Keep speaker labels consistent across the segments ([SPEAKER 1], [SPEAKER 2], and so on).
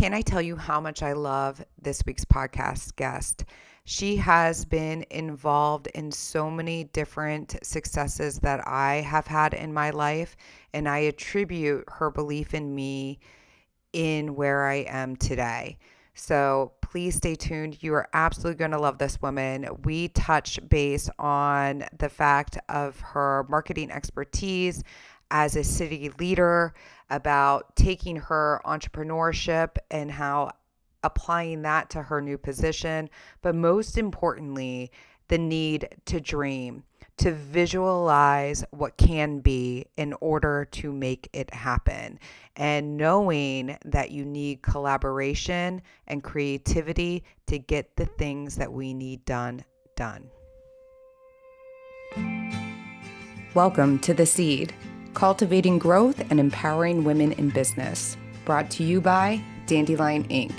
[SPEAKER 1] Can I tell you how much I love this week's podcast guest? She has been involved in so many different successes that I have had in my life, and I attribute her belief in me in where I am today. So please stay tuned. You are absolutely going to love this woman. We touch base on the fact of her marketing expertise as a city leader, about taking her entrepreneurship and how applying that to her new position, but most importantly, the need to dream, to visualize what can be in order to make it happen, and knowing that you need collaboration and creativity to get the things that we need done. Welcome to The Seed, cultivating growth and empowering women in business, brought to you by Dandelion-Inc.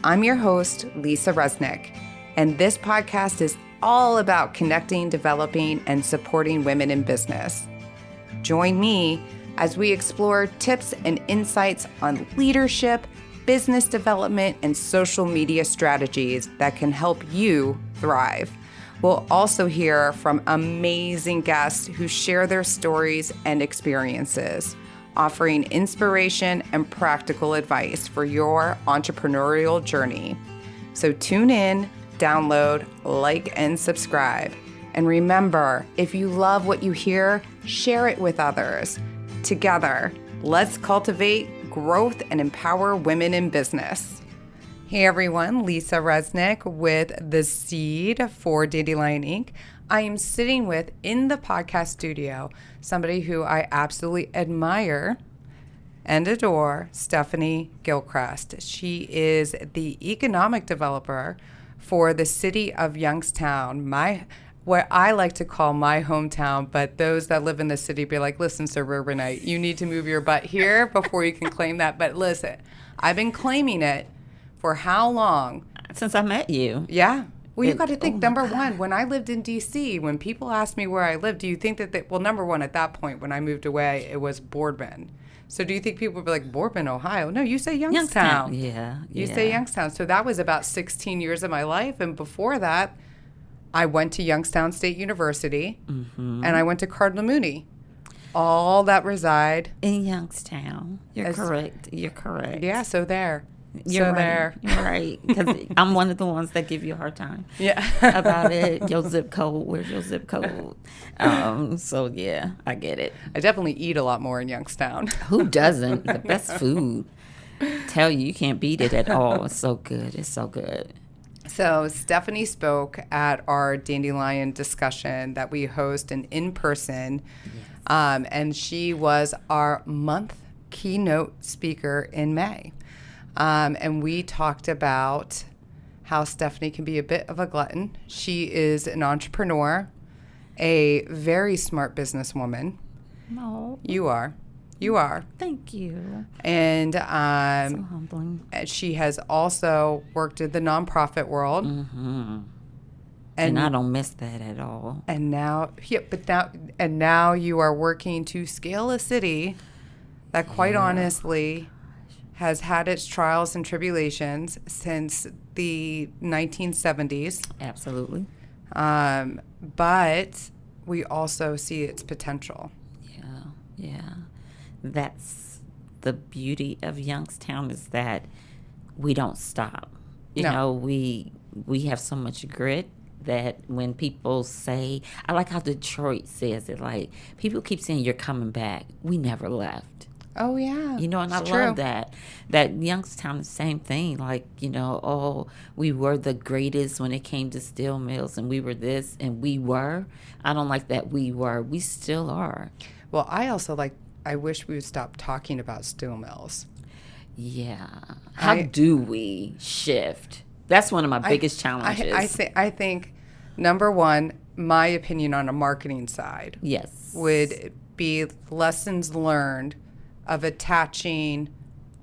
[SPEAKER 1] I'm your host, Lisa Resnick, and this podcast is all about connecting, developing, and supporting women in business. Join me as we explore tips and insights on leadership, business development, and social media strategies that can help you thrive. We'll also hear from amazing guests who share their stories and experiences, offering inspiration and practical advice for your entrepreneurial journey. So tune in, download, like, and subscribe. And remember, if you love what you hear, share it with others. Together, let's cultivate growth and empower women in business. Hey everyone, Lisa Resnick with The Seed for Dandelion-Inc. I am sitting with, in the podcast studio, somebody who I absolutely admire and adore, Stephanie Gilchrist. She is the economic developer for the city of Youngstown, what I like to call my hometown, but those that live in the city be like, listen, suburbanite, you need to move your butt here before you can claim that. But listen, I've been claiming it for how long?
[SPEAKER 2] Since I met you.
[SPEAKER 1] Yeah. Well, you got to think, number one, when I lived in D.C., when people asked me where I lived, do you think that well, number one, at that point, when I moved away, it was Boardman. So do you think people would be like, Boardman, Ohio? No, you say Youngstown.
[SPEAKER 2] Yeah.
[SPEAKER 1] You say Youngstown. So that was about 16 years of my life. And before that, I went to Youngstown State University, and I went to Cardinal Mooney. All that reside
[SPEAKER 2] in Youngstown. You're correct.
[SPEAKER 1] Yeah, so there.
[SPEAKER 2] You're right. Because I'm one of the ones that give you a hard time.
[SPEAKER 1] Yeah.
[SPEAKER 2] About it. Your zip code. Where's your zip code? So yeah, I get it.
[SPEAKER 1] I definitely eat a lot more in Youngstown.
[SPEAKER 2] Who doesn't? The best food. Tell you can't beat it at all. It's so good. It's so good.
[SPEAKER 1] So Stephanie spoke at our Dandelion discussion that we host in person. Yes. And she was our month keynote speaker in May. And we talked about how Stephanie can be a bit of a glutton. She is an entrepreneur, a very smart businesswoman.
[SPEAKER 2] No.
[SPEAKER 1] You are.
[SPEAKER 2] Thank you.
[SPEAKER 1] And
[SPEAKER 2] so humbling.
[SPEAKER 1] She has also worked in the nonprofit world.
[SPEAKER 2] Mm-hmm. And I don't miss that at all.
[SPEAKER 1] And now, now you are working to scale a city that, quite honestly, has had its trials and tribulations since the 1970s.
[SPEAKER 2] Absolutely.
[SPEAKER 1] But we also see its potential.
[SPEAKER 2] Yeah. That's the beauty of Youngstown, is that we don't stop. You know, we have so much grit that when people say, I like how Detroit says it, like, people keep saying you're coming back. We never left.
[SPEAKER 1] Oh, yeah.
[SPEAKER 2] You know, and I love that. That Youngstown, the same thing. Like, you know, we were the greatest when it came to steel mills, and we were this, and we were. I don't like that we were. We still are.
[SPEAKER 1] Well, I wish we would stop talking about steel mills.
[SPEAKER 2] Yeah. How do we shift? That's one of my biggest challenges.
[SPEAKER 1] I think, number one, my opinion on a marketing side would be lessons learned of attaching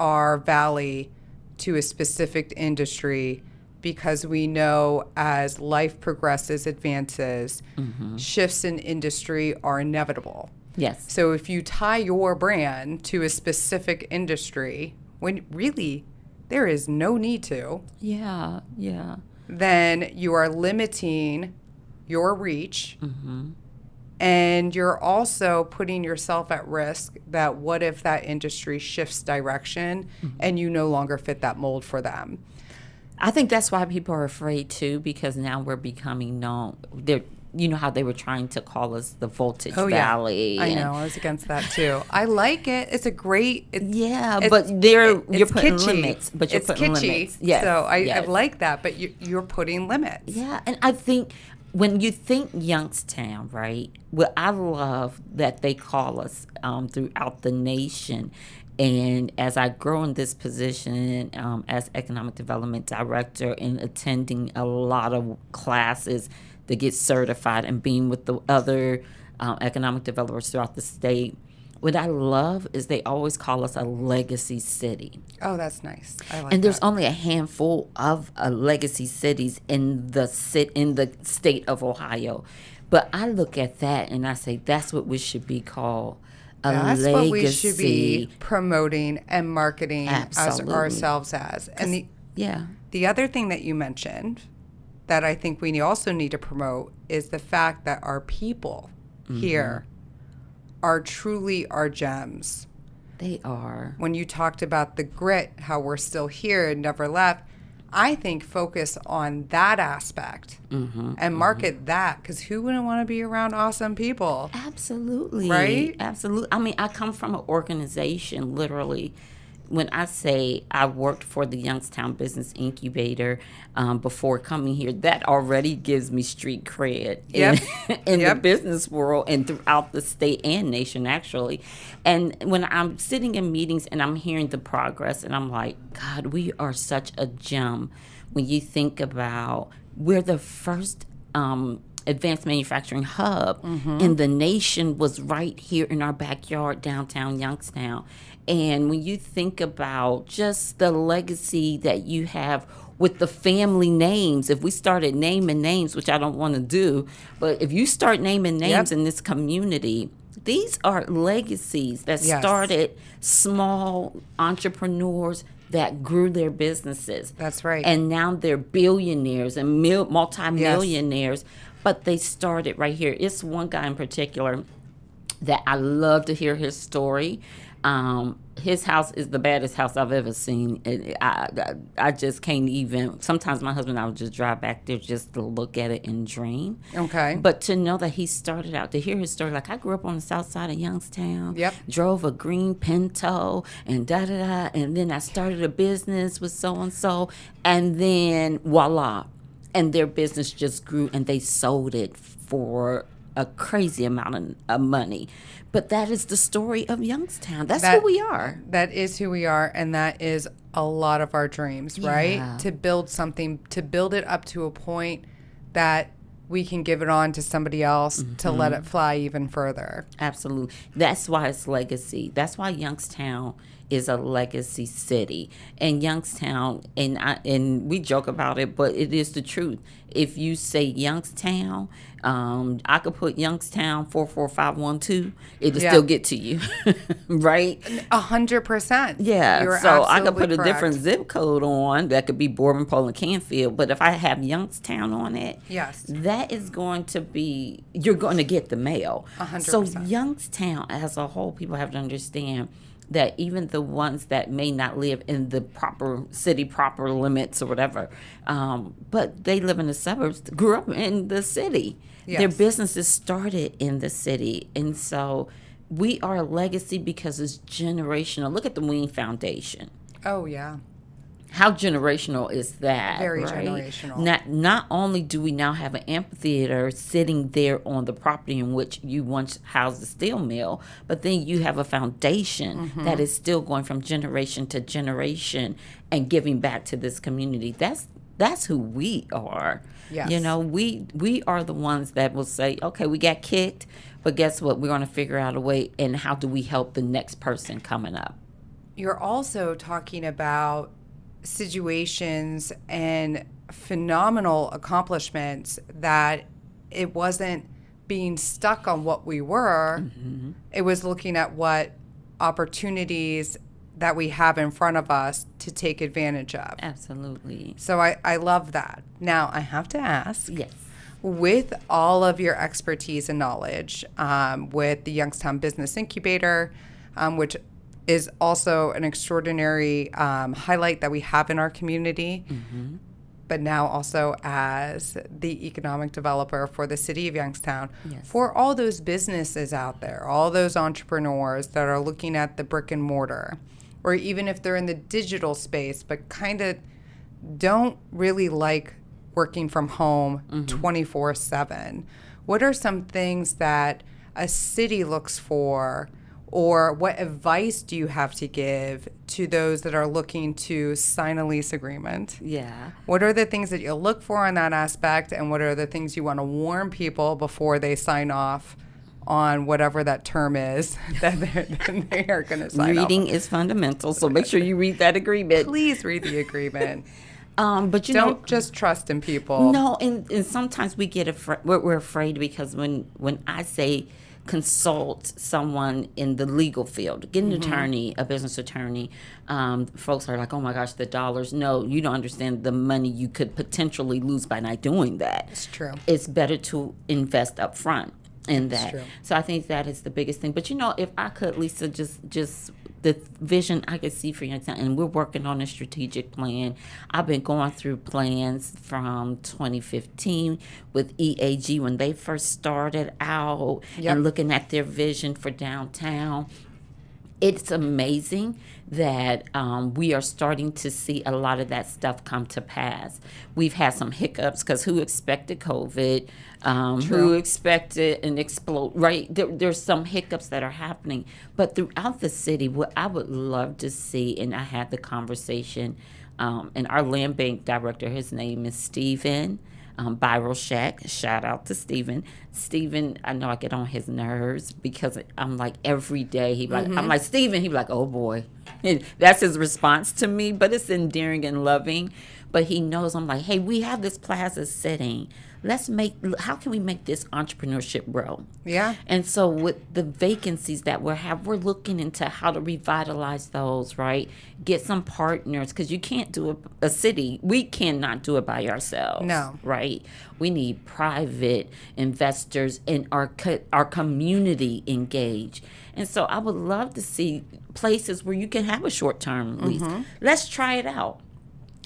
[SPEAKER 1] our valley to a specific industry, because we know as life progresses, advances, shifts in industry are inevitable.
[SPEAKER 2] Yes.
[SPEAKER 1] So if you tie your brand to a specific industry, when really there is no need to,
[SPEAKER 2] Yeah, yeah.
[SPEAKER 1] then you are limiting your reach. And you're also putting yourself at risk that what if that industry shifts direction and you no longer fit that mold for them?
[SPEAKER 2] I think that's why people are afraid too, because now we're becoming known. You know how they were trying to call us the Voltage Valley.
[SPEAKER 1] I know. I was against that too. I like it. It's a great.
[SPEAKER 2] But you're putting
[SPEAKER 1] kitschy.
[SPEAKER 2] limits. But you're putting
[SPEAKER 1] kitschy.
[SPEAKER 2] Limits. Yes.
[SPEAKER 1] So I like that. But you're putting limits.
[SPEAKER 2] Yeah, and I think when you think Youngstown, right? Well, I love that they call us throughout the nation. And as I grow in this position as economic development director and attending a lot of classes to get certified and being with the other economic developers throughout the state, what I love is they always call us a legacy city.
[SPEAKER 1] Oh, that's nice. I like
[SPEAKER 2] and there's
[SPEAKER 1] that.
[SPEAKER 2] only a handful of legacy cities in the state of Ohio. But I look at that and I say that's what we should be called.
[SPEAKER 1] That's
[SPEAKER 2] legacy.
[SPEAKER 1] what we should be promoting and marketing
[SPEAKER 2] Absolutely.
[SPEAKER 1] as ourselves as. And the other thing that you mentioned that I think we also need to promote is the fact that our people here are truly our gems.
[SPEAKER 2] They are.
[SPEAKER 1] When you talked about the grit, how we're still here and never left, I think focus on that aspect and market that, because who wouldn't want to be around awesome people?
[SPEAKER 2] Absolutely.
[SPEAKER 1] Right?
[SPEAKER 2] Absolutely. I mean, I come from an organization, literally. When I say I worked for the Youngstown Business Incubator before coming here, that already gives me street cred in the business world and throughout the state and nation, actually. And when I'm sitting in meetings and I'm hearing the progress, and I'm like, God, we are such a gem. When you think about, we're the first advanced manufacturing hub in the nation, was right here in our backyard, downtown Youngstown. And when you think about just the legacy that you have with the family names, if we started naming names, which I don't want to do, but if you start naming names in this community, these are legacies that started small entrepreneurs that grew their businesses.
[SPEAKER 1] That's right.
[SPEAKER 2] And now they're billionaires and multimillionaires, but they started right here. It's one guy in particular that I love to hear his story. His house is the baddest house I've ever seen. I just can't even. Sometimes my husband and I would just drive back there just to look at it and dream.
[SPEAKER 1] Okay.
[SPEAKER 2] But to know that he started out, to hear his story, like I grew up on the south side of Youngstown. Drove a green Pinto and da-da-da. And then I started a business with so-and-so. And then voila. And their business just grew and they sold it for a crazy amount of money. But that is the story of Youngstown. That's who we are.
[SPEAKER 1] That is who we are, and that is a lot of our dreams, right? To build something, to build it up to a point that we can give it on to somebody else to let it fly even further.
[SPEAKER 2] Absolutely. That's why it's legacy. That's why Youngstown is a legacy city. And Youngstown, and we joke about it, but it is the truth. If you say Youngstown, I could put Youngstown 44512. It'll still get to you, right?
[SPEAKER 1] 100%.
[SPEAKER 2] Yeah.
[SPEAKER 1] You're
[SPEAKER 2] so I could put
[SPEAKER 1] correct.
[SPEAKER 2] a different zip code on that could be Bourbon, Poland, Canfield. But if I have Youngstown on it, that is going to be, you're going to get the mail.
[SPEAKER 1] 100%.
[SPEAKER 2] So Youngstown as a whole, people have to understand that even the ones that may not live in the proper city, proper limits or whatever, but they live in the suburbs, grew up in the city. Their businesses started in the city. And so we are a legacy because it's generational. Look at the Wing Foundation.
[SPEAKER 1] Oh, yeah.
[SPEAKER 2] How generational is that?
[SPEAKER 1] Very
[SPEAKER 2] right?
[SPEAKER 1] generational.
[SPEAKER 2] Not only do we now have an amphitheater sitting there on the property in which you once housed the steel mill, but then you have a foundation that is still going from generation to generation and giving back to this community. That's who we are.
[SPEAKER 1] Yes.
[SPEAKER 2] You know, we are the ones that will say, okay, we got kicked, but guess what? We're going to figure out a way, and how do we help the next person coming up?
[SPEAKER 1] You're also talking about situations and phenomenal accomplishments that it wasn't being stuck on what we were. It was looking at what opportunities that we have in front of us to take advantage of.
[SPEAKER 2] Absolutely.
[SPEAKER 1] So I love that. Now, I have to ask,
[SPEAKER 2] Yes.
[SPEAKER 1] with all of your expertise and knowledge, with the Youngstown Business Incubator, which is also an extraordinary highlight that we have in our community, but now also as the economic developer for the city of Youngstown, for all those businesses out there, all those entrepreneurs that are looking at the brick and mortar, or even if they're in the digital space, but kind of don't really like working from home 24/7. What are some things that a city looks for, or what advice do you have to give to those that are looking to sign a lease agreement?
[SPEAKER 2] Yeah.
[SPEAKER 1] What are the things that you look for in that aspect, and what are the things you want to warn people before they sign off on whatever that term is that they are going to sign off?
[SPEAKER 2] Reading is fundamental, so make sure you read that agreement.
[SPEAKER 1] Please read the agreement.
[SPEAKER 2] But
[SPEAKER 1] don't just trust in people.
[SPEAKER 2] No, and sometimes we get we're afraid because when I say consult someone in the legal field, get an attorney, a business attorney, folks are like, oh my gosh, the dollars. No, you don't understand the money you could potentially lose by not doing that.
[SPEAKER 1] It's true.
[SPEAKER 2] It's better to invest up front in
[SPEAKER 1] It's
[SPEAKER 2] that.
[SPEAKER 1] true.
[SPEAKER 2] So I think that is the biggest thing. But if I could, Lisa, just the vision I could see for Youngstown, and we're working on a strategic plan. I've been going through plans from 2015 with EAG when they first started out and looking at their vision for downtown. It's amazing that we are starting to see a lot of that stuff come to pass. We've had some hiccups because who expected COVID? Who expected an explode? Right? There's some hiccups that are happening. But throughout the city, what I would love to see, and I had the conversation, and our land bank director, his name is Steven. Viral Shack. Shout out to Steven. Steven, I know I get on his nerves because I'm like every day I'm like, Steven, he be like, oh boy. And that's his response to me, but it's endearing and loving. But he knows I'm like, hey, we have this plaza sitting. How can we make this entrepreneurship grow? Yeah. And so with the vacancies that we're looking into how to revitalize those, right? Get some partners, because you can't do a city. We cannot do it by ourselves. No. Right? We need private investors and our community engaged. And so I would love to see places where you can have a short-term lease. Let's try it out.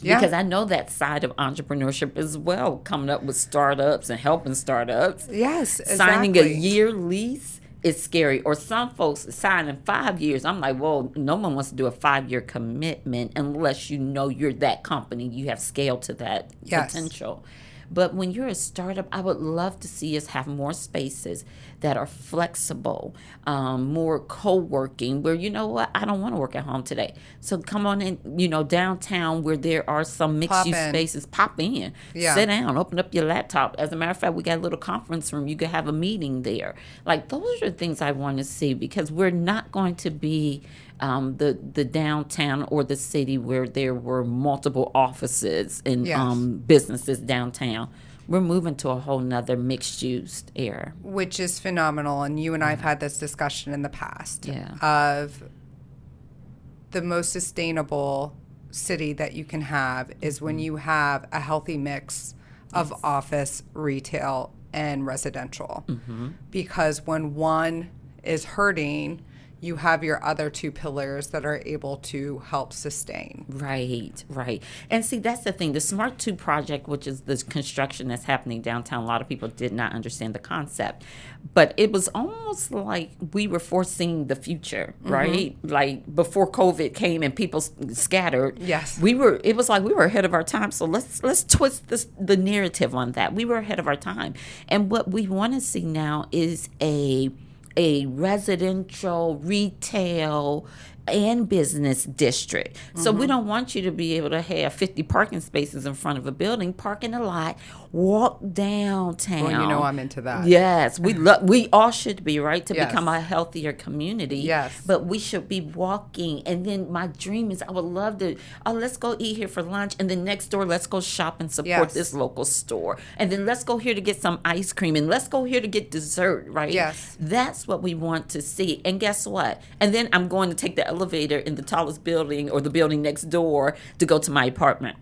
[SPEAKER 2] Yeah. Because I know that side of entrepreneurship as well, coming up with startups and helping startups. Yes, exactly. Signing a year lease is scary. Or some folks signing 5 years. I'm like, well, no one wants to do a 5-year commitment unless you know you're that company. You have scale to that potential. But when you're a startup, I would love to see us have more spaces that are flexible, more co-working, where, you know what, I don't want to work at home today. So come on in, downtown where there are some mixed-use spaces, pop in, sit down, open up your laptop. As a matter of fact, we got a little conference room. You could have a meeting there. Like, those are things I want to see, because we're not going to be the downtown or the city where there were multiple offices and businesses downtown. We're moving to a whole nother mixed-use era.
[SPEAKER 1] Which is phenomenal. And you and I have had this discussion in the past of the most sustainable city that you can have is when you have a healthy mix of office, retail, and residential. Because when one is hurting, you have your other two pillars that are able to help sustain.
[SPEAKER 2] Right. And see, that's the thing. The Smart 2 project, which is the construction that's happening downtown, a lot of people did not understand the concept. But it was almost like we were foreseeing the future, right? Like before COVID came and people scattered. Yes. It was like we were ahead of our time. So let's twist the narrative on that. We were ahead of our time. And what we want to see now is a residential, retail, and business district. So we don't want you to be able to have 50 parking spaces in front of a building. Park in a lot, walk downtown.
[SPEAKER 1] Well, you know I'm into that.
[SPEAKER 2] Yes, we all should be, right, to become a healthier community. Yes. But we should be walking. And then my dream is I would love to, let's go eat here for lunch. And then next door, let's go shop and support this local store. And then let's go here to get some ice cream. And let's go here to get dessert, right? Yes. That's what we want to see. And guess what? And then I'm going to take the elevator in the tallest building or the building next door to go to my apartment.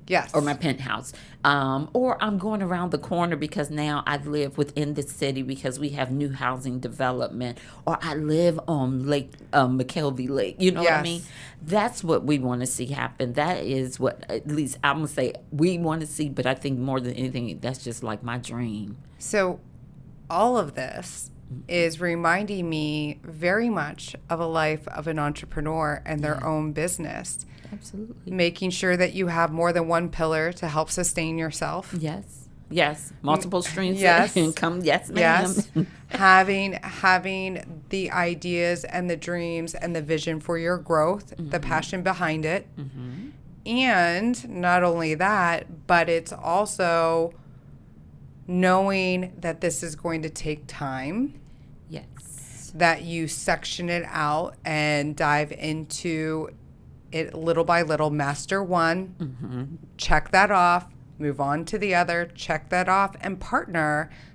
[SPEAKER 1] Yes.
[SPEAKER 2] Or my penthouse. Or I'm going around the corner because now I live within the city because we have new housing development. Or I live on Lake McKelvey Lake. You know what I mean? That's what we want to see happen. That is what, at least I'm going to say, we want to see. But I think more than anything, that's just like my dream.
[SPEAKER 1] So all of this is reminding me very much of a life of an entrepreneur and their own business.
[SPEAKER 2] Absolutely.
[SPEAKER 1] Making sure that you have more than one pillar to help sustain yourself.
[SPEAKER 2] Yes. Multiple streams
[SPEAKER 1] Yes.
[SPEAKER 2] of income. Yes, ma'am.
[SPEAKER 1] Yes. having the ideas and the dreams and the vision for your growth, the passion behind it. And not only that, but it's also knowing that this is going to take time.
[SPEAKER 2] Yes.
[SPEAKER 1] That you section it out and dive into it little by little. Master one, check that off, move on to the other, check that off, and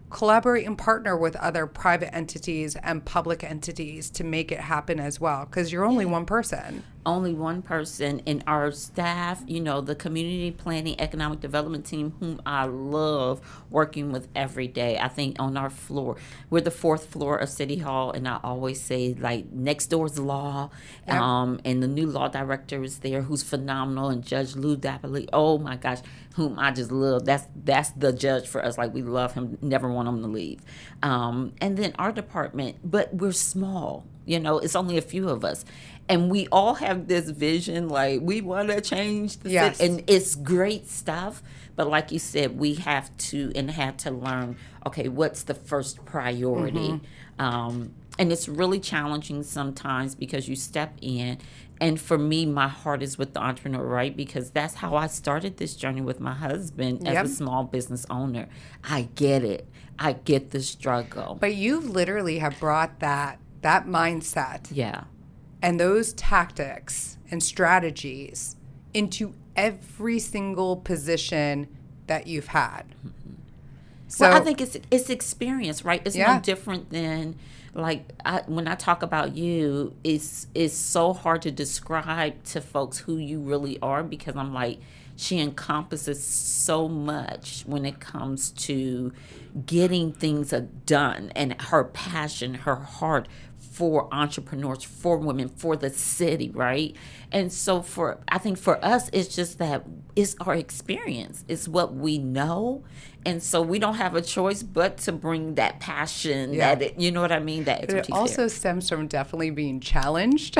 [SPEAKER 1] collaborate and partner with other private entities and public entities to make it happen as well, because you're only one person.
[SPEAKER 2] Only one person. And our staff, the community planning economic development team, whom I love working with every day. I think on our floor, we're the 4th floor of City Hall, and I always say, like, next door's law. And the new law director is there, who's phenomenal, and Judge Lou Dapperly, oh my gosh, whom I just love. That's the judge for us. Like, we love him, never want him to leave. And then our department, but we're small. It's only a few of us. And we all have this vision, like, we want to change the city. And it's great stuff. But like you said, we have to learn, okay, what's the first priority? And it's really challenging sometimes because you step in. And for me, my heart is with the entrepreneur, right? Because that's how I started this journey with my husband as a small business owner. I get it. I get the struggle.
[SPEAKER 1] But you literally have brought that mindset.
[SPEAKER 2] Yeah.
[SPEAKER 1] And those tactics and strategies into every single position that you've had.
[SPEAKER 2] So I think it's experience, right? It's no different than, like, when I talk about you, it's so hard to describe to folks who you really are, because I'm like, she encompasses so much when it comes to getting things done, and her passion, her heart for entrepreneurs, for women, for the city, right? And so I think for us, it's just that it's our experience. It's what we know. And so we don't have a choice but to bring that passion, you know what I mean? That expertise.
[SPEAKER 1] It also stems from definitely being challenged.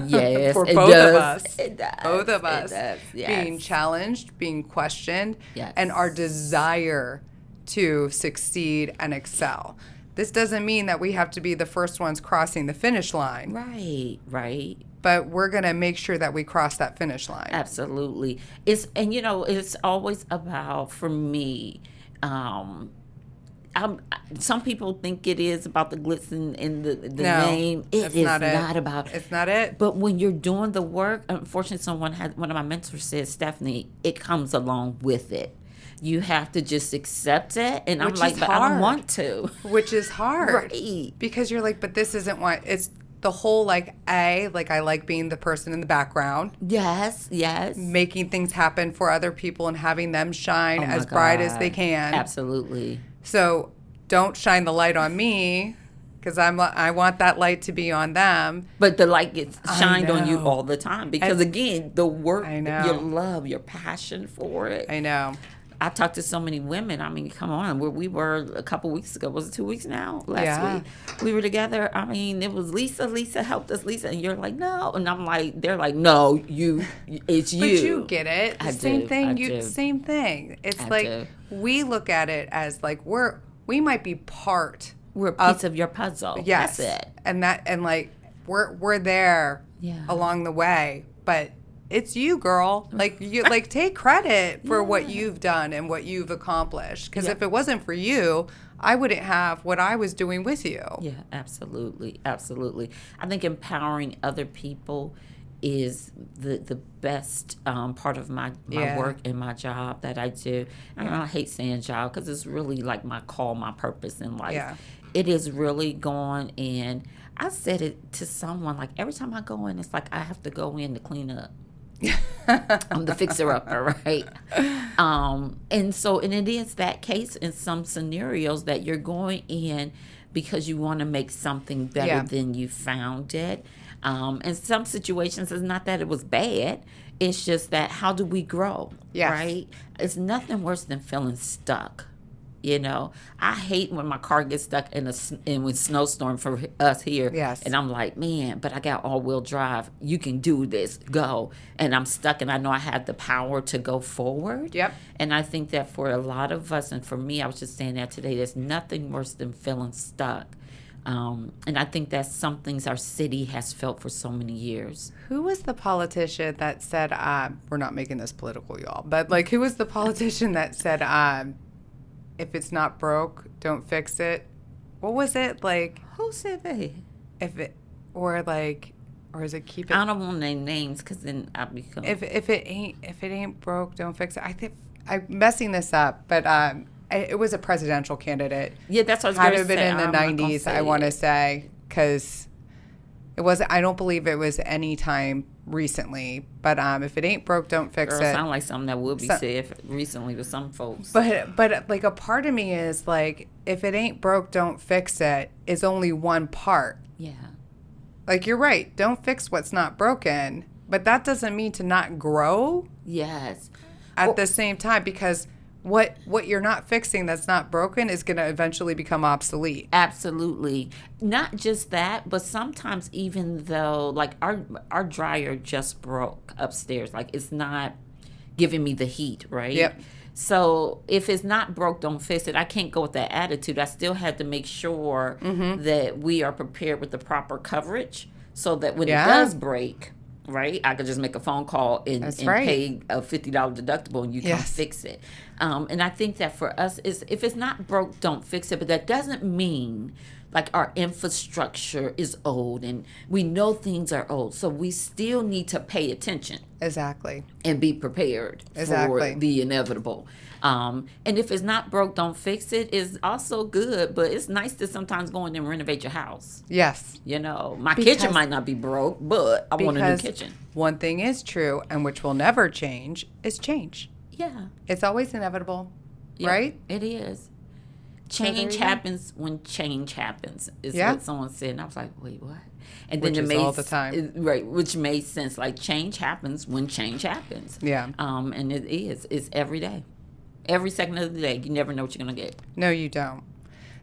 [SPEAKER 2] Yes,
[SPEAKER 1] for both of us.
[SPEAKER 2] It does.
[SPEAKER 1] Both of us.
[SPEAKER 2] It does, yes.
[SPEAKER 1] Being challenged, being questioned, and our desire to succeed and excel. This doesn't mean that we have to be the first ones crossing the finish line.
[SPEAKER 2] Right.
[SPEAKER 1] But we're going to make sure that we cross that finish line.
[SPEAKER 2] Absolutely. It's always about, for me, some people think it is about the glitz and the name. It is not about it.
[SPEAKER 1] It's not it.
[SPEAKER 2] But when you're doing the work, unfortunately, one of my mentors said, Stephanie, it comes along with it. You have to just accept it. And I'm like, but I don't want to.
[SPEAKER 1] Which is hard.
[SPEAKER 2] Right.
[SPEAKER 1] Because you're like, but this isn't what, it's the whole, like I like being the person in the background.
[SPEAKER 2] Yes.
[SPEAKER 1] Making things happen for other people and having them shine as bright as they can.
[SPEAKER 2] Absolutely.
[SPEAKER 1] So don't shine the light on me, because I want that light to be on them.
[SPEAKER 2] But the light gets shined on you all the time. Because, again, the work, your love, your passion for it.
[SPEAKER 1] I know.
[SPEAKER 2] I talked to so many women. I mean, come on. Where we were a couple weeks ago. Was it 2 weeks now? Last week. We were together. I mean, it was Lisa. Lisa helped us. Lisa. And you're like, no. And I'm like, they're like, no, it's you.
[SPEAKER 1] But you get it. Same thing.
[SPEAKER 2] Same
[SPEAKER 1] thing. It's we look at it as like we might be part.
[SPEAKER 2] We're a piece of your puzzle.
[SPEAKER 1] Yes.
[SPEAKER 2] That's it.
[SPEAKER 1] And like we're there along the way. But it's you, girl. Like you, like take credit for what you've done and what you've accomplished. Because if it wasn't for you, I wouldn't have what I was doing with you.
[SPEAKER 2] Yeah, absolutely. I think empowering other people is the best part of my work and my job that I do. And I hate saying job because it's really like my call, my purpose in life.
[SPEAKER 1] Yeah.
[SPEAKER 2] It is really gone, and I said it to someone, like every time I go in, it's like I have to go in to clean up. I'm the fixer-upper, right? And it is that case in some scenarios that you're going in because you want to make something better than you found it. In some situations, it's not that it was bad. It's just that how do we grow, right? It's nothing worse than feeling stuck. You know, I hate when my car gets stuck in with snowstorm for us here.
[SPEAKER 1] Yes.
[SPEAKER 2] And I'm like, man, but I got all-wheel drive. You can do this. Go. And I'm stuck, and I know I have the power to go forward.
[SPEAKER 1] Yep.
[SPEAKER 2] And I think that for a lot of us, and for me, I was just saying that today, there's nothing worse than feeling stuck. And I think that's some things our city has felt for so many years.
[SPEAKER 1] Who was the politician that said, we're not making this political, y'all, but like, who was the politician that said, if it's not broke, don't fix it? What was it? Like,
[SPEAKER 2] who said that?
[SPEAKER 1] Or is it keep it?
[SPEAKER 2] I don't want to name names because then I become.
[SPEAKER 1] If it ain't broke, don't fix it. I think I'm messing this up, but it was a presidential candidate.
[SPEAKER 2] Yeah, that's what I was going to say.
[SPEAKER 1] Had it been in the 90s, I want to say, because it wasn't. I don't believe it was any time recently. But if it ain't broke, don't fix it.
[SPEAKER 2] Sound like something that would be said recently to some folks.
[SPEAKER 1] But like a part of me is like, if it ain't broke, don't fix it is only one part.
[SPEAKER 2] Yeah.
[SPEAKER 1] Like, you're right. Don't fix what's not broken. But that doesn't mean to not grow.
[SPEAKER 2] Yes.
[SPEAKER 1] At the same time, because what you're not fixing that's not broken is going to eventually become obsolete.
[SPEAKER 2] Absolutely. Not just that, but sometimes even though, like, our dryer just broke upstairs. Like, it's not giving me the heat, right?
[SPEAKER 1] Yep.
[SPEAKER 2] So if it's not broke, don't fix it. I can't go with that attitude. I still had to make sure that we are prepared with the proper coverage so that when it does break, right, I could just make a phone call and pay a $50 deductible and you can fix it. And I think that for us, is if it's not broke, don't fix it. But that doesn't mean like our infrastructure is old and we know things are old. So we still need to pay attention.
[SPEAKER 1] Exactly.
[SPEAKER 2] And be prepared for the inevitable. And if it's not broke, don't fix it is also good. But it's nice to sometimes go in and renovate your house.
[SPEAKER 1] Yes.
[SPEAKER 2] You know, my kitchen might not be broke, but I want a new kitchen.
[SPEAKER 1] One thing is true, and which will never change, is change.
[SPEAKER 2] Yeah.
[SPEAKER 1] It's always inevitable, right?
[SPEAKER 2] It is. Change happens when change happens, is what someone said. And I was like, wait, what? And
[SPEAKER 1] which
[SPEAKER 2] then
[SPEAKER 1] is all the time.
[SPEAKER 2] Right, which made sense. Like, change happens when change happens.
[SPEAKER 1] Yeah.
[SPEAKER 2] And it is. It's every day. Every second of the day. You never know what you're going to get.
[SPEAKER 1] No, you don't.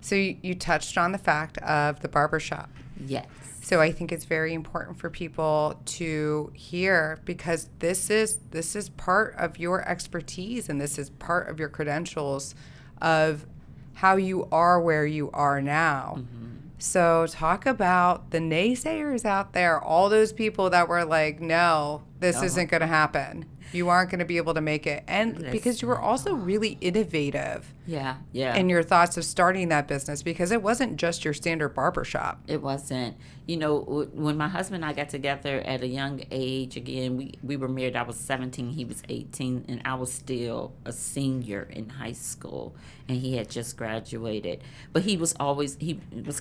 [SPEAKER 1] So you touched on the fact of the barbershop.
[SPEAKER 2] Yes.
[SPEAKER 1] So I think it's very important for people to hear, because this is part of your expertise and this is part of your credentials of how you are where you are now. Mm-hmm. So talk about the naysayers out there, all those people that were like, no, this isn't going to happen. You aren't going to be able to make it. And because you were also really innovative in your thoughts of starting that business, because it wasn't just your standard barbershop.
[SPEAKER 2] It wasn't. You know, when my husband and I got together at a young age, again, we were married. I was 17, he was 18, and I was still a senior in high school, and he had just graduated. But he was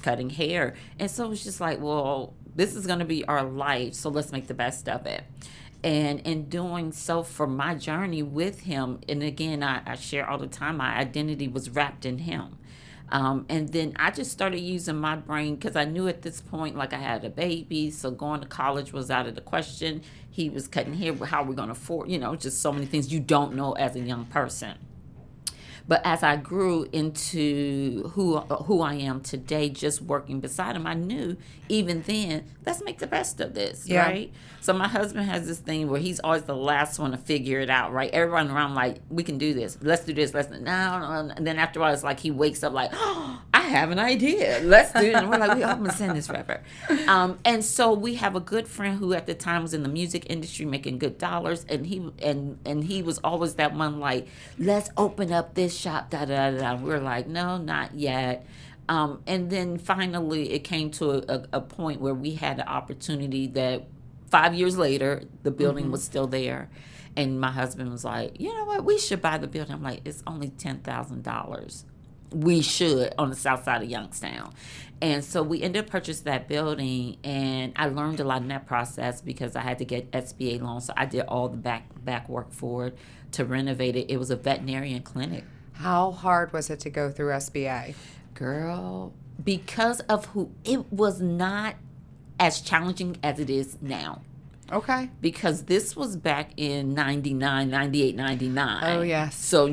[SPEAKER 2] cutting hair. And so it was just like, well, this is going to be our life, so let's make the best of it. And in doing so for my journey with him, and again, I share all the time, my identity was wrapped in him. And then I just started using my brain because I knew at this point, like, I had a baby, so going to college was out of the question. He was cutting hair. How are we going to afford, just so many things you don't know as a young person. But as I grew into who I am today, just working beside him, I knew even then, let's make the best of this, right? So my husband has this thing where he's always the last one to figure it out, right? Everyone around like, we can do this. Let's do this. No. And then after a while, it's like he wakes up like, oh, I have an idea. Let's do it. And we're like, I've been saying this forever. And so we have a good friend who at the time was in the music industry making good dollars. And he was always that one like, let's open up this shop, We're like, no, not yet. And then finally it came to a point where we had an opportunity that 5 years later, the building was still there. And my husband was like, you know what, we should buy the building. I'm like, it's only $10,000. We should, on the south side of Youngstown. And so we ended up purchasing that building, and I learned a lot in that process because I had to get SBA loans. So I did all the back work for it to renovate it. It was a veterinarian clinic.
[SPEAKER 1] How hard was it to go through SBA?
[SPEAKER 2] Girl, because of who, it was not as challenging as it is now.
[SPEAKER 1] Okay.
[SPEAKER 2] Because this was back in 99, 98, 99.
[SPEAKER 1] Oh, yes.
[SPEAKER 2] So,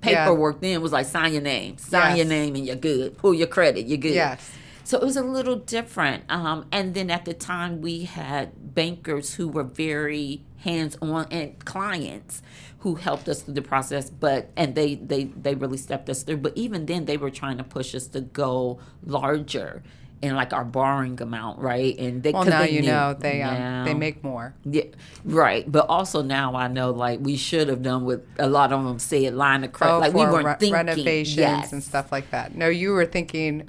[SPEAKER 2] paperwork then was like, sign your name. Sign your name and you're good. Pull your credit, you're good.
[SPEAKER 1] Yes.
[SPEAKER 2] So it was a little different. And then at the time, we had bankers who were very hands-on and clients who helped us through the process. And they really stepped us through. But even then, they were trying to push us to go larger in like our borrowing amount, right? And they,
[SPEAKER 1] well, now they they make more.
[SPEAKER 2] Yeah, right. But also now I know like we should have done what a lot of them said, line of credit. Like we weren't thinking
[SPEAKER 1] renovations and stuff like that. No, you were thinking.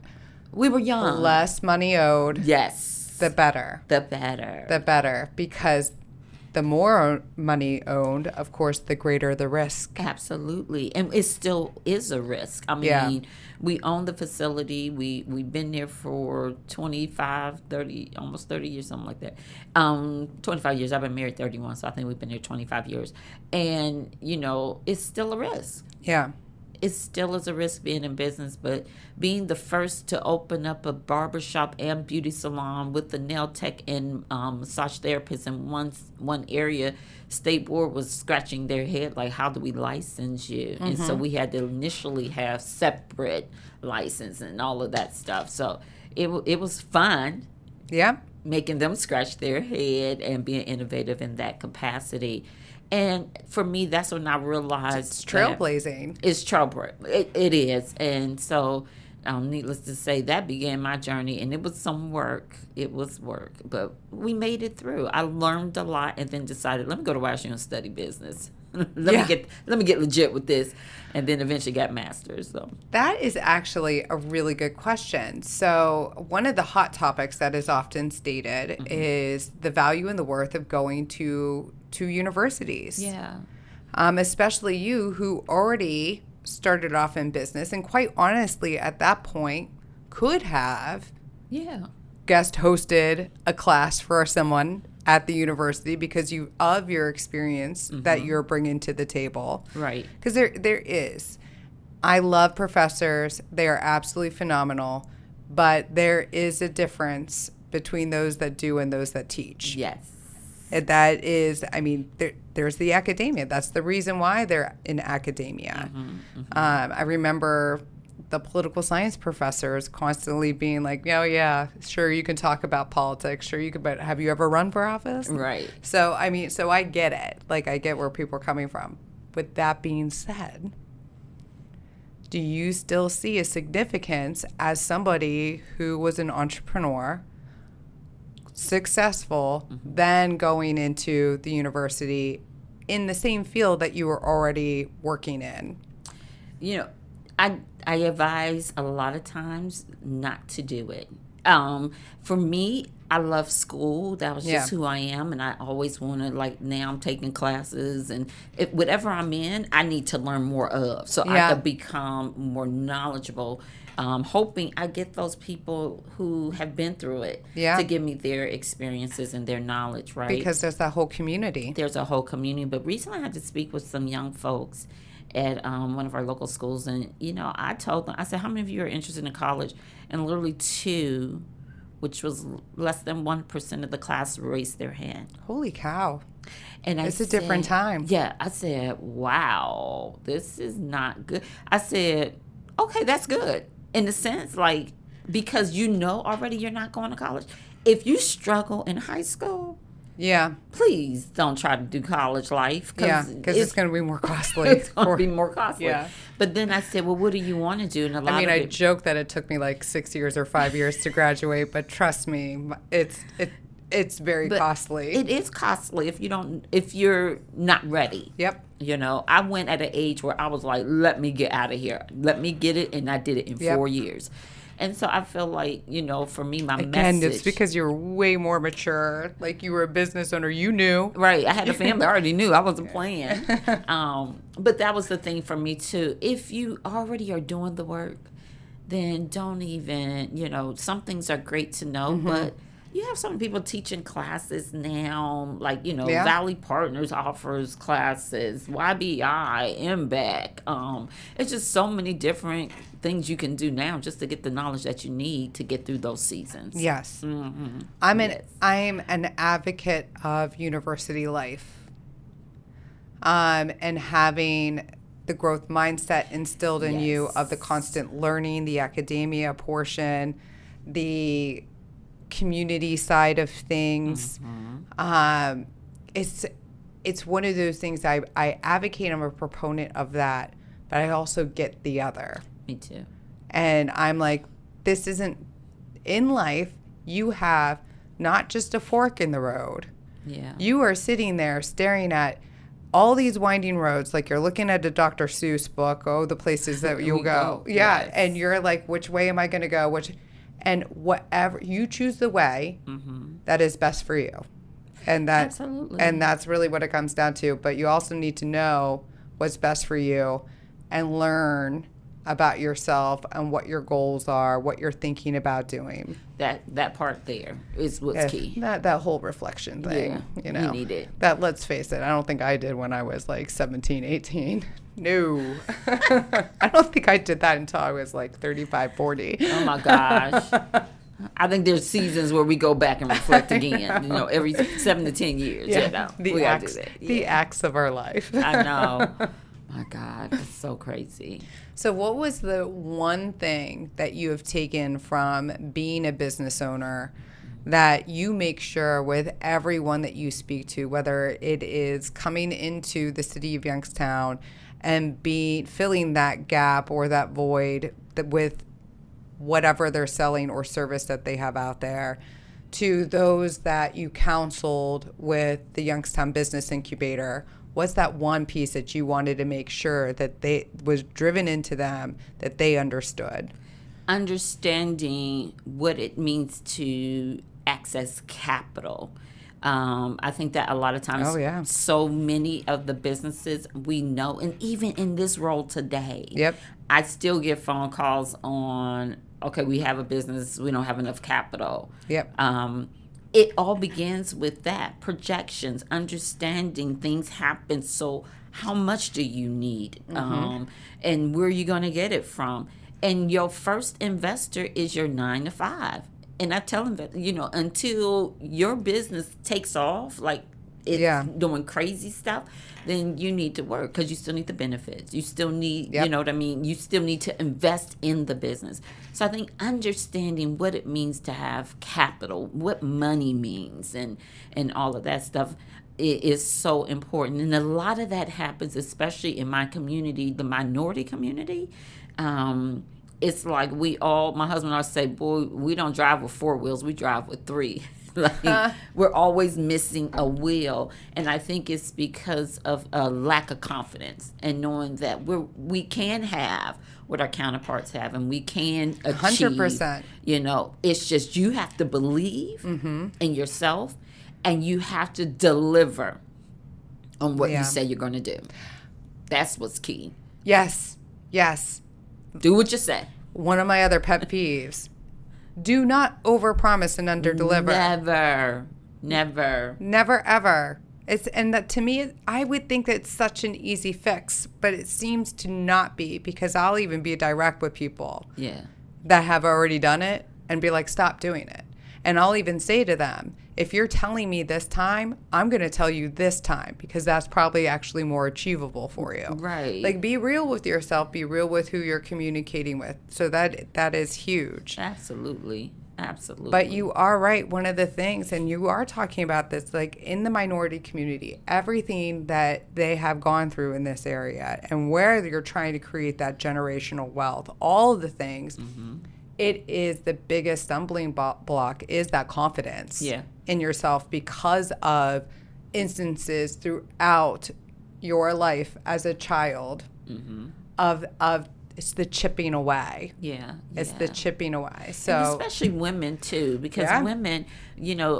[SPEAKER 2] We were young.
[SPEAKER 1] Less money owed.
[SPEAKER 2] Yes.
[SPEAKER 1] The better.
[SPEAKER 2] The better.
[SPEAKER 1] The better, because the more money owned, of course, the greater the risk.
[SPEAKER 2] Absolutely. And it still is a risk. I mean, we own the facility. We've been there for 25, 30, almost 30 years, something like that. 25 years. I've been married 31, so I think we've been here 25 years. And, it's still a risk.
[SPEAKER 1] Yeah.
[SPEAKER 2] It still is a risk being in business, but being the first to open up a barbershop and beauty salon with the nail tech and massage therapist in one area, State Board was scratching their head like, how do we license you? And so we had to initially have separate license and all of that stuff. So it was fun.
[SPEAKER 1] Yeah. Making
[SPEAKER 2] them scratch their head and being innovative in that capacity. And for me, that's when I realized
[SPEAKER 1] it's trailblazing.
[SPEAKER 2] It's trailblazing. It is. And so, needless to say, that began my journey. And it was some work. It was work. But we made it through. I learned a lot and then decided, let me go to Washington and study business. Let me get legit with this. And then eventually got master's. So
[SPEAKER 1] that is actually a really good question. So one of the hot topics that is often stated is the value and the worth of going to universities.
[SPEAKER 2] Yeah.
[SPEAKER 1] Especially you who already started off in business and quite honestly at that point could have guest hosted a class for someone at the university because of your experience that you're bringing to the table.
[SPEAKER 2] Right.
[SPEAKER 1] Because there is. I love professors. They are absolutely phenomenal. But there is a difference between those that do and those that teach.
[SPEAKER 2] Yes.
[SPEAKER 1] And that is, there's the academia. That's the reason why they're in academia. I remember the political science professors constantly being like, oh, yeah, sure, you can talk about politics. Sure, you can, but have you ever run for office?
[SPEAKER 2] Right.
[SPEAKER 1] So I get it. Like, I get where people are coming from. With that being said, do you still see a significance as somebody who was an entrepreneur, successful, then going into the university in the same field that you were already working in?
[SPEAKER 2] I advise a lot of times not to do it. For me, I love school. That was just who I am, and I always wanted, like, now I'm taking classes, and whatever I'm in, I need to learn more of, so I can become more knowledgeable. Hoping I get those people who have been through it to give me their experiences and their knowledge, right?
[SPEAKER 1] Because there's that whole community.
[SPEAKER 2] There's a whole community. But recently I had to speak with some young folks at one of our local schools. And, I told them, I said, how many of you are interested in college? And literally 2, which was less than 1% of the class, raised their hand.
[SPEAKER 1] Holy cow.
[SPEAKER 2] And
[SPEAKER 1] it's a different time.
[SPEAKER 2] Yeah. I said, wow, this is not good. I said, okay, that's good. In the sense, like, because already you're not going to college. If you struggle in high school, please don't try to do college life.
[SPEAKER 1] Because it's going to be more costly.
[SPEAKER 2] It's going to be more costly.
[SPEAKER 1] Yeah.
[SPEAKER 2] But then I said, well, what do you want to do? And
[SPEAKER 1] I joke that it took me like 6 years or 5 years to graduate, but trust me, it's very costly.
[SPEAKER 2] It is costly if you're not ready.
[SPEAKER 1] Yep.
[SPEAKER 2] I went at an age where I was like, let me get out of here. Let me get it. And I did it in 4 years. And so I feel like, for me, my
[SPEAKER 1] Again,
[SPEAKER 2] message.
[SPEAKER 1] it's because you're way more mature. Like, you were a business owner. You knew.
[SPEAKER 2] Right. I had a family. I already knew. I wasn't playing. But that was the thing for me, too. If you already are doing the work, then don't even, some things are great to know, but you have some people teaching classes now, like, Valley Partners offers classes, YBI, MBAC. It's just so many different things you can do now just to get the knowledge that you need to get through those seasons.
[SPEAKER 1] Yes. I'm an advocate of university life, and having the growth mindset instilled in you of the constant learning, the academia portion, the community side of things. It's one of those things I advocate. I'm a proponent of that, but I also get the other.
[SPEAKER 2] Me too.
[SPEAKER 1] And I'm like, this isn't in life. You have not just a fork in the road.
[SPEAKER 2] Yeah.
[SPEAKER 1] You are sitting there staring at all these winding roads, like you're looking at a Dr. Seuss book, the places that you'll go. Yeah. Yes. And you're like, which way am I going to go? And whatever, you choose the way that is best for you. And
[SPEAKER 2] Absolutely.
[SPEAKER 1] And that's really what it comes down to. But you also need to know what's best for you and learn about yourself and what your goals are, what you're thinking about doing.
[SPEAKER 2] That part there is what's key.
[SPEAKER 1] That whole reflection thing,
[SPEAKER 2] you need it.
[SPEAKER 1] That, let's face it, I don't think I did when I was like 17, 18. No. I don't think I did that until I was like 35, 40.
[SPEAKER 2] Oh my gosh. I think there's seasons where we go back and reflect again, every 7 to 10 years,
[SPEAKER 1] The acts of our life.
[SPEAKER 2] I know. My God, it's so crazy.
[SPEAKER 1] So what was the one thing that you have taken from being a business owner that you make sure with everyone that you speak to, whether it is coming into the city of Youngstown and filling that gap or that void with whatever they're selling or service that they have out there, to those that you counseled with the Youngstown Business Incubator? What's that one piece that you wanted to make sure that was driven into them, that they understood?
[SPEAKER 2] Understanding what it means to access capital. I think that a lot of times, so many of the businesses we know, and even in this role today, I still get phone calls on, okay, we have a business, we don't have enough capital. It all begins with that, projections, understanding things happen. So how much do you need? And where are you going to get it from? And your first investor is your 9 to 5. And I tell them that, until your business takes off, like it's doing crazy stuff, then you need to work because you still need the benefits. You still need, you know what I mean? You still need to invest in the business. So I think understanding what it means to have capital, what money means, and all of that stuff is so important. And a lot of that happens, especially in my community, the minority community. It's like my husband and I say, boy, we don't drive with 4 wheels, we drive with 3. We're always missing a wheel, and I think it's because of a lack of confidence and knowing that we can have what our counterparts have, and we can achieve.
[SPEAKER 1] 100%.
[SPEAKER 2] It's just you have to believe in yourself, and you have to deliver on what you say you're going to do. That's what's key.
[SPEAKER 1] Yes.
[SPEAKER 2] Do what you say.
[SPEAKER 1] One of my other pet peeves. Do not overpromise and underdeliver. Never, ever. And that, to me, I would think that it's such an easy fix, but it seems to not be, because I'll even be direct with people that have already done it and be like, stop doing it. And I'll even say to them, if you're telling me this time, I'm going to tell you this time, because that's probably actually more achievable for you.
[SPEAKER 2] Right.
[SPEAKER 1] Like, be real with yourself. Be real with who you're communicating with. So that is huge.
[SPEAKER 2] Absolutely.
[SPEAKER 1] But you are right. One of the things, and you are talking about this, like in the minority community, everything that they have gone through in this area and where you're trying to create that generational wealth, all of the things, it is the biggest stumbling block is that confidence in yourself, because of instances throughout your life as a child of it's the chipping away.
[SPEAKER 2] Yeah.
[SPEAKER 1] It's the chipping away. So
[SPEAKER 2] and especially women too, because women,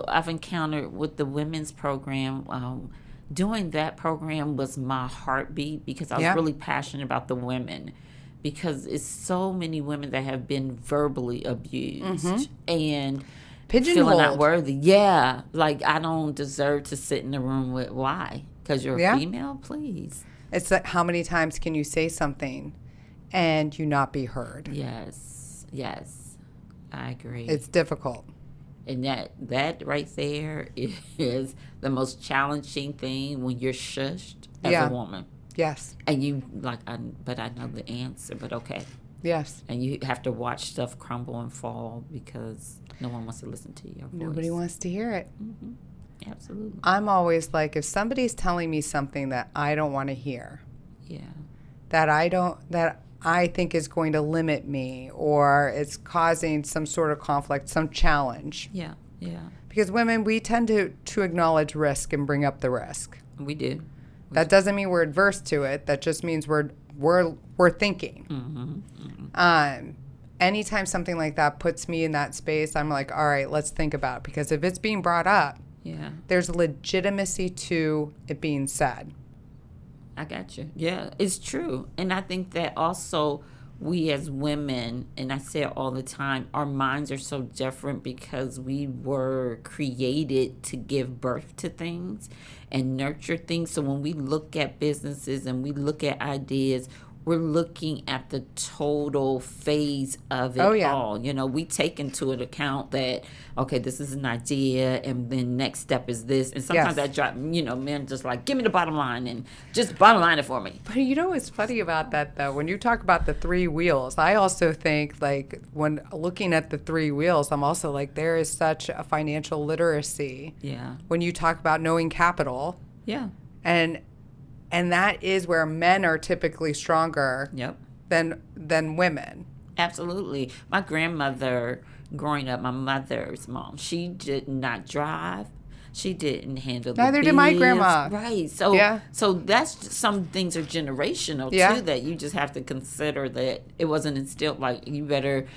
[SPEAKER 2] I've encountered with the women's program, doing that program was my heartbeat because I was really passionate about the women. Because it's so many women that have been verbally abused and feeling not worthy. Yeah, like I don't deserve to sit in the room with. Why? Because you're a female? Please.
[SPEAKER 1] It's like, how many times can you say something and you not be heard?
[SPEAKER 2] Yes, I agree.
[SPEAKER 1] It's difficult. And
[SPEAKER 2] that right there is the most challenging thing when you're shushed as a woman.
[SPEAKER 1] Yes.
[SPEAKER 2] And you but I know the answer, but okay.
[SPEAKER 1] Yes.
[SPEAKER 2] And you have to watch stuff crumble and fall because no one wants to listen to your voice.
[SPEAKER 1] Nobody wants to hear it.
[SPEAKER 2] Mm-hmm. Absolutely.
[SPEAKER 1] I'm always like, if somebody's telling me something that I don't want to hear, that I think is going to limit me or it's causing some sort of conflict, some challenge.
[SPEAKER 2] Yeah.
[SPEAKER 1] Because women, we tend to acknowledge risk and bring up the risk.
[SPEAKER 2] We do.
[SPEAKER 1] That doesn't mean we're adverse to it. That just means we're thinking. Anytime something like that puts me in that space, I'm like, all right, let's think about it. Because if it's being brought up, there's legitimacy to it being said.
[SPEAKER 2] I got you. Yeah, it's true. And I think that also we as women, and I say it all the time, our minds are so different because we were created to give birth to things and nurture things. So when we look at businesses and we look at ideas, we're looking at the total phase of it all. We take into account that, okay, this is an idea, and then next step is this. And sometimes that drive, men just like, give me the bottom line and just bottom line it for me.
[SPEAKER 1] But what's funny about that, though? When you talk about the three wheels, I also think, like, when looking at the three wheels, I'm also like, there is such a financial literacy.
[SPEAKER 2] Yeah.
[SPEAKER 1] When you talk about knowing capital.
[SPEAKER 2] Yeah.
[SPEAKER 1] And that is where men are typically stronger than women.
[SPEAKER 2] Absolutely. My grandmother, growing up, my mother's mom, she did not drive. She didn't handle the
[SPEAKER 1] Neither did my grandma.
[SPEAKER 2] Right. So that's some things are generational too, that you just have to consider that it wasn't instilled like you better,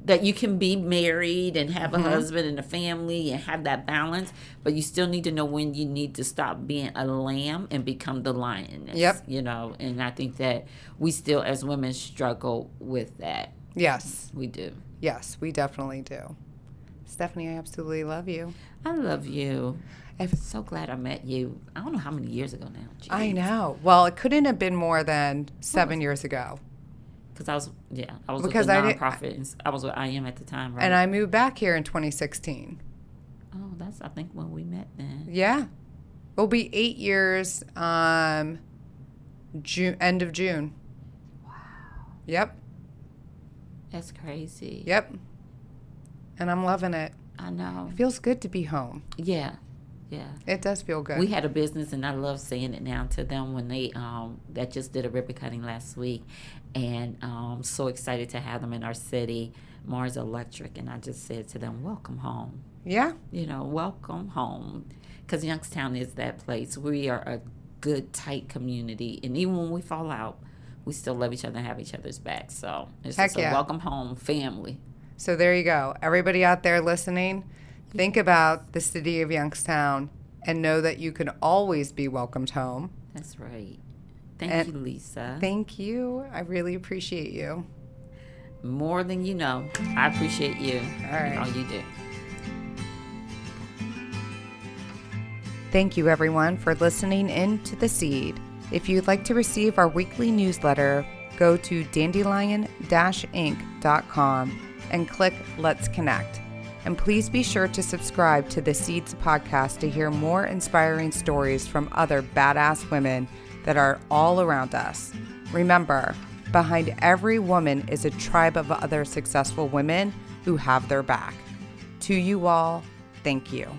[SPEAKER 2] that you can be married and have a husband and a family and have that balance, but you still need to know when you need to stop being a lamb and become the lioness. And I think that we still as women struggle with that.
[SPEAKER 1] Yes.
[SPEAKER 2] We do.
[SPEAKER 1] Yes, we definitely do. Stephanie, I absolutely love you.
[SPEAKER 2] I love you. I'm so glad I met you. I don't know how many years ago now. Jeez.
[SPEAKER 1] I know. Well, it couldn't have been more than 7 years ago.
[SPEAKER 2] Because I was with the nonprofit. I was with IM at the time, right?
[SPEAKER 1] And I moved back here in 2016.
[SPEAKER 2] Oh, that's, I think, when we met then.
[SPEAKER 1] Yeah. It'll be 8 years, end of June.
[SPEAKER 2] Wow.
[SPEAKER 1] Yep.
[SPEAKER 2] That's crazy.
[SPEAKER 1] Yep. And I'm loving it.
[SPEAKER 2] I know.
[SPEAKER 1] It feels good to be home.
[SPEAKER 2] Yeah.
[SPEAKER 1] It does feel good.
[SPEAKER 2] We had a business, and I love saying it now to them when they that just did a ribbon cutting last week, and I'm so excited to have them in our city, Mars Electric, and I just said to them, welcome home.
[SPEAKER 1] Yeah.
[SPEAKER 2] Welcome home, because Youngstown is that place. We are a good, tight community, and even when we fall out, we still love each other and have each other's back. So it's just a welcome home family.
[SPEAKER 1] So there you go. Everybody out there listening, think about the city of Youngstown and know that you can always be welcomed home.
[SPEAKER 2] That's right. Thank you, Lisa.
[SPEAKER 1] Thank you. I really appreciate you.
[SPEAKER 2] More than you know. I appreciate you.
[SPEAKER 1] All right.
[SPEAKER 2] And all you do.
[SPEAKER 1] Thank you, everyone, for listening in to The Seed. If you'd like to receive our weekly newsletter, go to Dandelion-Inc.com and click Let's Connect. And please be sure to subscribe to the Seeds podcast to hear more inspiring stories from other badass women that are all around us. Remember, behind every woman is a tribe of other successful women who have their back. To you all, thank you.